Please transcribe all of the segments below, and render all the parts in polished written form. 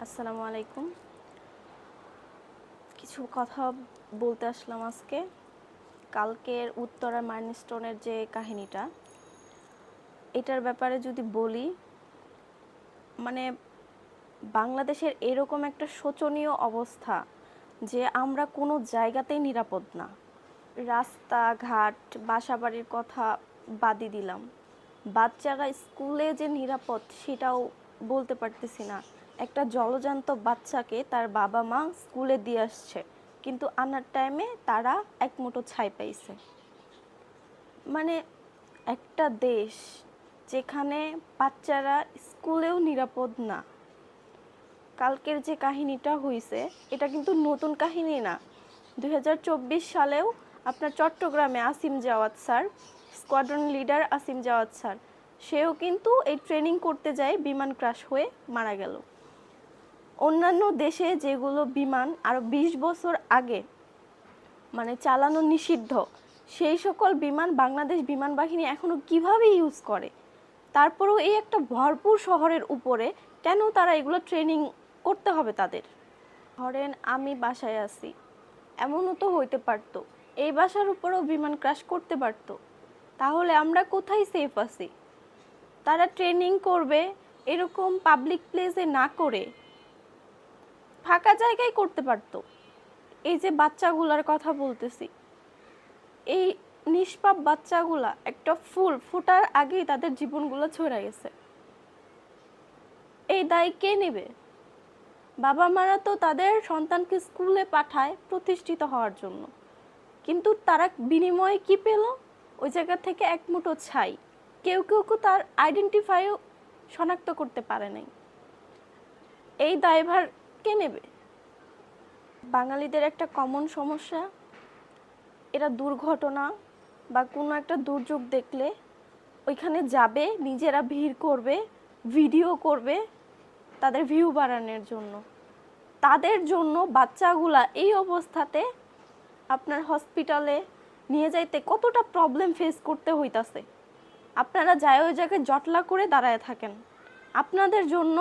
আসসালামু আলাইকুম। কিছু কথা বলতে আসলাম আজকে। কালকের উত্তরা মাইলস্টোনের যে কাহিনীটা, এটার ব্যাপারে যদি বলি, মানে বাংলাদেশের এরকম একটা শোচনীয় অবস্থা যে আমরা কোনো জায়গাতেই নিরাপদ না। রাস্তাঘাট, বাসাবাড়ির কথা বাদই দিলাম, বাচ্চারা স্কুলে যে নিরাপদ সেটাও বলতে পারতেছি না। একটা জলজান্ত বাচ্চাকে তার বাবা মা স্কুলে দিয়ে আসছে, কিন্তু আনার টাইমে তারা এক মুঠো ছাই পাইছে। মানে একটা দেশ যেখানে বাচ্চারা স্কুলেও নিরাপদ না। কালকের যে কাহিনীটা হয়েছে এটা কিন্তু নতুন কাহিনী না। 2024 সালেও আপনার চট্টগ্রামে Asim Zawad sir, squadron leader Asim Zawad sir, সেও কিন্তু এই ট্রেনিং করতে যায় বিমান ক্র্যাশ হয়ে মারা গেল। অন্যান্য দেশে যেগুলো বিমান আরও 20 বছর আগে চালানো নিষিদ্ধ, সেই সকল বিমান বাংলাদেশ বিমান বাহিনী এখনও কিভাবে ইউজ করে। তারপরেও এই একটা ভরপুর শহরের উপরে কেন তারা এগুলো ট্রেনিং করতে হবে তাদের? ধরেন আমি বাসায় আছি, এমনও তো হইতে পারতো এই বাসার উপরেও বিমান ক্র্যাশ করতে পারতো। তাহলে আমরা কোথায় সেফ আছি? তারা ট্রেনিং করবে এরকম পাবলিক প্লেসে না করে ফাঁকা জায়গায় করতে পারতো। এই যে বাচ্চাগুলার কথা বলতেছি, এই নিষ্পাপ বাচ্চাগুলা একটা ফুল ফোটার আগেই তাদের জীবনগুলো ছড়ে গেছে। এই দায় কে নেবে? বাবা মারা তো তাদের সন্তানকে স্কুলে পাঠায় প্রতিষ্ঠিত হওয়ার জন্য, কিন্তু তারা বিনিময়ে কি পেল? ওই জায়গা থেকে এক মুঠো ছাই। কেউ কেউ তার আইডেন্টিফাইও শনাক্ত করতে পারে নাই। এই দায়ভার কে নেবে? বাঙালিদের একটা কমন সমস্যা, এরা দুর্ঘটনা বা কোনো একটা দুর্যোগ দেখলে ওইখানে যাবে, নিজেরা ভিড় করবে, ভিডিও করবে তাদের ভিউ বাড়ানোর জন্য। তাদের জন্য বাচ্চাগুলা এই অবস্থাতে আপনার হসপিটালে নিয়ে যাইতে কতটা প্রবলেম ফেস করতে হইতাছে। আপনারা যায় ওই জায়গায় জটলা করে দাঁড়ায় থাকেন। আপনাদের জন্য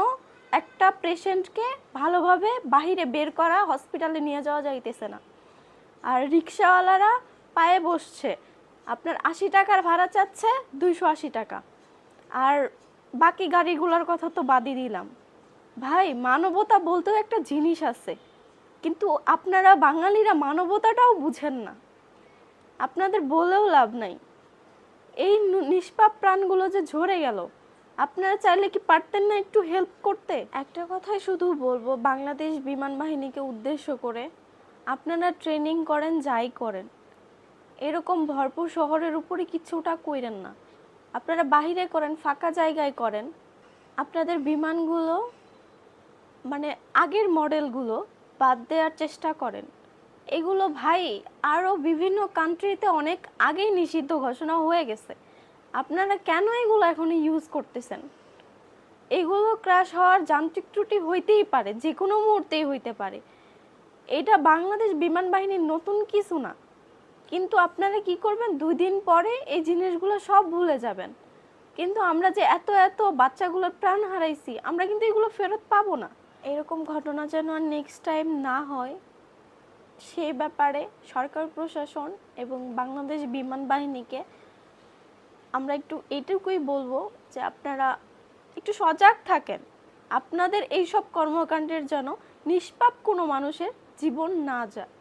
একটা পেশেন্টকে ভালোভাবে বাহিরে বের করা, হসপিটালে নিয়ে যাওয়া যাইতেছে না। আর রিক্সাওয়ালারা পায়ে বসছে, আপনার 80 টাকার ভাড়া চাচ্ছে 280 টাকা। আর বাকি গাড়িগুলোর কথা তো বাদই দিলাম। ভাই, মানবতা বলতেও একটা জিনিস আছে, কিন্তু আপনারা বাঙালিরা মানবতাটাও বুঝেন না। আপনাদের বলেও লাভ নাই। এই নিষ্পাপ প্রাণগুলো যে ঝরে গেল, আপনারা চাইলে কি পারতেন না একটু হেল্প করতে? একটা কথাই শুধু বলবো বাংলাদেশ বিমান বাহিনীকে উদ্দেশ্য করে, আপনারা ট্রেনিং করেন যাই করেন, এরকম ভরপুর শহরের উপরে কিছুটা কইরেন না। আপনারা বাহিরে করেন, ফাঁকা জায়গায় করেন। আপনাদের বিমানগুলো আগের মডেলগুলো বাদ দেওয়ার চেষ্টা করেন। এগুলো ভাই আরও বিভিন্ন কান্ট্রিতে অনেক আগেই নিষিদ্ধ ঘোষণা হয়ে গেছে। আপনারা কেন এগুলো এখন ইউজ করতেছেন? এগুলো ক্র্যাশ হওয়ার যান্ত্রিক ত্রুটি হইতেই পারে, যে কোনো মুহূর্তেই হইতে পারে। এটা বাংলাদেশ বিমান বাহিনীর নতুন কিছু না, কিন্তু আপনারা কি করবেন, 2 দিন পরে এই জিনিসগুলো সব ভুলে যাবেন। কিন্তু আমরা যে এত এত বাচ্চাগুলোর প্রাণ হারাইছি, আমরা কিন্তু এগুলো ফেরত পাবো না। এরকম ঘটনা যেন আর নেক্সট টাইম না হয়, সেই ব্যাপারে সরকার প্রশাসন এবং বাংলাদেশ বিমান বাহিনীকে আমরা একটু এইটুকুই বলবো যে আপনারা একটু সজাগ থাকেন। আপনাদের এই সব কর্মকাণ্ডের যেন নিষ্পাপ কোনো মানুষের জীবন না যায়।